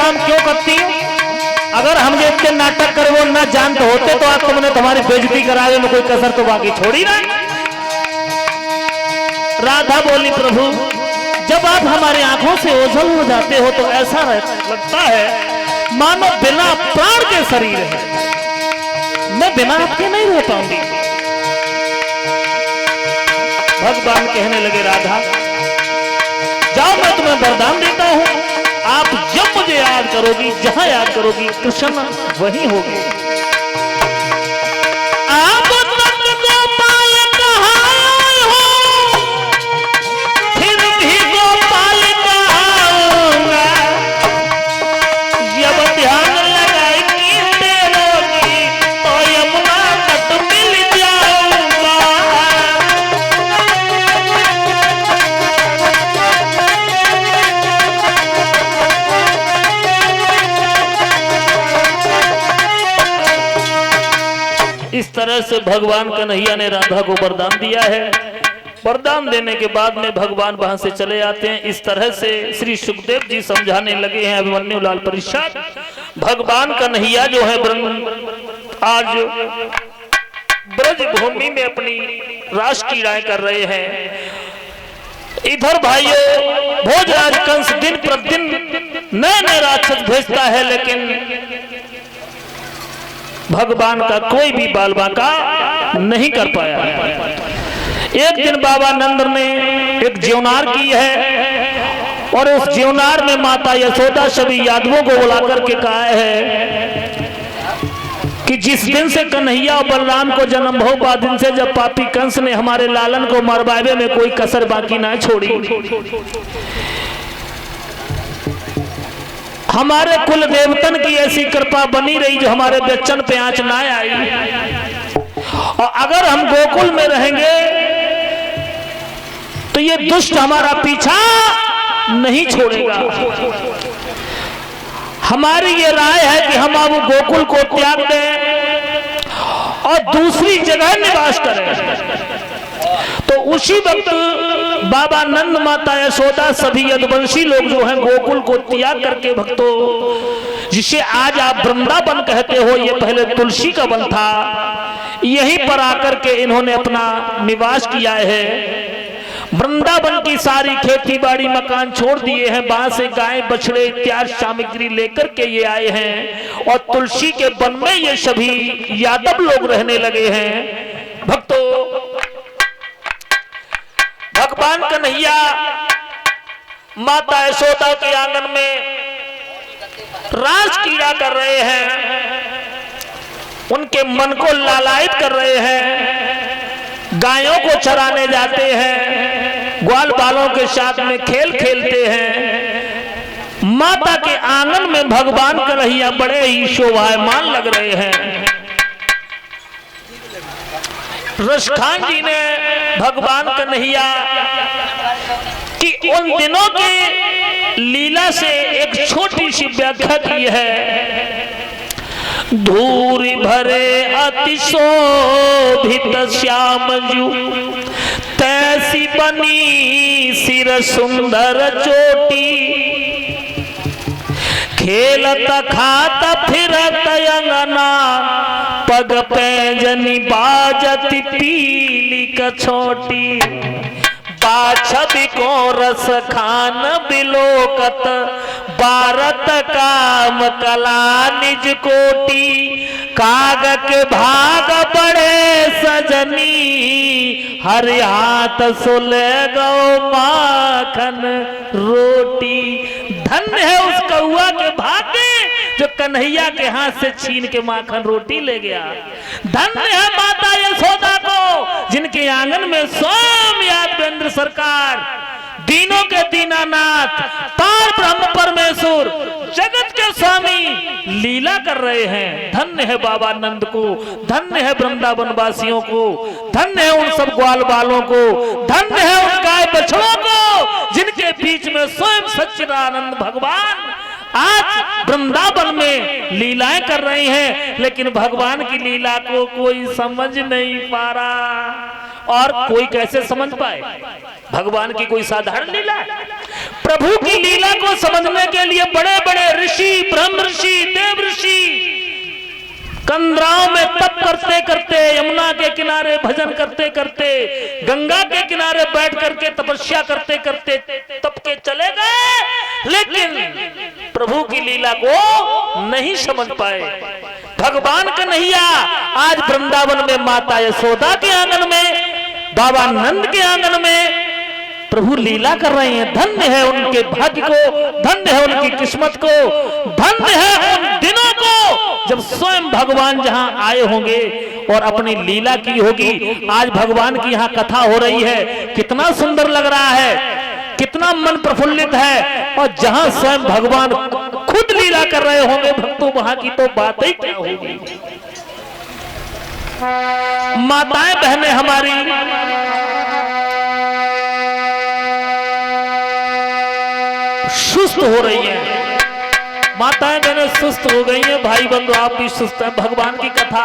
काम क्यों करती हो? अगर हम जो इतने नाटक कर वो न जानते होते तो आज तुमने तुम्हारी बेइज्जती कराने में कोई कसर तो बाकी छोड़ी ना। राधा बोली, प्रभु जब आप हमारी आंखों से ओझल हो जाते हो तो ऐसा लगता है मानो बिना प्राण के शरीर है, मैं बिना आपके नहीं रह पाऊंगी। भगवान कहने लगे, राधा जाओ मैं तुम्हें वरदान देता हूं, आप जब मुझे याद करोगी, जहां याद करोगी, कृष्ण वहीं होगी। आप नंद गोपाल कहाए हो, फिर भी गोपाल कहाऊंगा, जब ध्यान लगाएगी तेरोगी तो यमुना तट मिल जाऊंगा। इस तरह से भगवान कन्हैया ने राधा को वरदान दिया है। वरदान देने के बाद में भगवान वहां से चले आते हैं। इस तरह से श्री सुखदेव जी समझाने लगे हैं अभिमन्यु लाल परिषद, भगवान कन्हैया जो है आज ब्रज भूमि में अपनी रास क्रीड़ाएं कर रहे हैं। इधर भाइयों भोजराज कंस दिन प्रतिदिन नए नए राक्षस भेजता है, लेकिन भगवान का कोई भी बाल बांका नहीं कर पाया। एक दिन बाबा नंद ने एक जीवनार की है और उस जीवनार में माता यशोदा सभी यादवों को बुला करके कहा है कि जिस दिन से कन्हैया और बलराम को जन्म हो, उस दिन से जब पापी कंस ने हमारे लालन को मरवावे में कोई कसर बाकी ना छोड़ी, हमारे कुल देवतन की ऐसी कृपा बनी रही जो हमारे बच्चन पे आंच ना आई। और अगर हम गोकुल में रहेंगे तो ये दुष्ट हमारा पीछा नहीं छोड़ेगा। हमारी ये राय है कि हम अब गोकुल को त्याग दें और दूसरी जगह निवास करें। तो उसी वक्त बाबा नंद, माता यशोदा, सभी यदुवंशी लोग जो हैं गोकुल को त्याग करके, भक्तों जिसे आज आप वृंदावन कहते हो, ये पहले तुलसी का वन था, यहीं पर आकर के इन्होंने अपना निवास किया है। वृंदावन की सारी खेती बाड़ी मकान छोड़ दिए हैं, वहां से गाय बछड़े इत्यादि सामग्री लेकर के ये आए हैं और तुलसी के वन में ये सभी यादव लोग रहने लगे हैं। भक्तों भगवान कन्हैया माता यशोदा के आंगन में रास क्रीड़ा कर रहे हैं, उनके मन को लालायित कर रहे हैं, गायों को चराने जाते हैं, ग्वाल बालों के साथ में खेल खेलते हैं। माता के आंगन में भगवान कन्हैया बड़े ही शोभायमान लग रहे हैं। रसखान जी ने भगवान कन्हैया की उन दिनों की लीला से एक छोटी सी व्याख्या की है। धूरी भरे अति शोभित श्यामजू, तैसी बनी सिर सुंदर चोटी, खेलत खाता फिरत अंगना, पग पैजनी बाजती पीली कछोटी, बाछबी को रस खान बिलोकत, भारत काम कला निज कोटी, काग के भाग बड़े सजनी, हरि हाथ सुले गौ माखन रोटी। धन्य है उस कौआ के भाग्य जो कन्हैया के हाथ से छीन के माखन रोटी ले गया। धन्य है माता यशोदा को जिनके आंगन में स्वयं यादवेंद्र सरकार, दीनों के दीनानाथ, पार ब्रह्म परमेश्वर, जगत के स्वामी लीला कर रहे हैं। धन्य है बाबा नंद को, धन्य है वृंदावन वासियों को, धन्य है उन सब ग्वाल बालों को, धन्य है उन गाय बछड़ों को जिनके बीच में स्वयं सच्चिदानंद भगवान आज वृंदावन में लीलाएं कर रही हैं। लेकिन भगवान की लीला को कोई समझ नहीं पा रहा, और कोई कैसे समझ पाए? भगवान की कोई साधारण लीला है? प्रभु की लीला को समझने के लिए बड़े बड़े ऋषि, ब्रह्म ऋषि, देव ऋषि कंदराओं में तप करते करते, यमुना के किनारे भजन करते करते, गंगा के किनारे बैठ करके तपस्या करते करते तप के चले गए, लेकिन प्रभु की लीला को नहीं समझ पाए। भगवान का नैया आज वृंदावन में माता यशोदा के आंगन में, बाबा नंद के आंगन में प्रभु लीला कर रहे हैं। धन्य है उनके भाग्य को, धन्य है उनकी किस्मत को, धन्य है उन दिनों को जब स्वयं भगवान जहां आए होंगे और अपनी लीला की होगी। आज भगवान की यहाँ कथा हो रही है, कितना सुंदर लग रहा है, कितना मन प्रफुल्लित है। और जहां स्वयं भगवान खुद लीला कर रहे होंगे भक्तों, वहां की तो बात ही क्या होगी। माताएं बहनें हमारी सुस्त हो रही हैं, माताएं बहनें सुस्त हो गई हैं, भाई बंधु आप भी सुस्त हैं। भगवान की कथा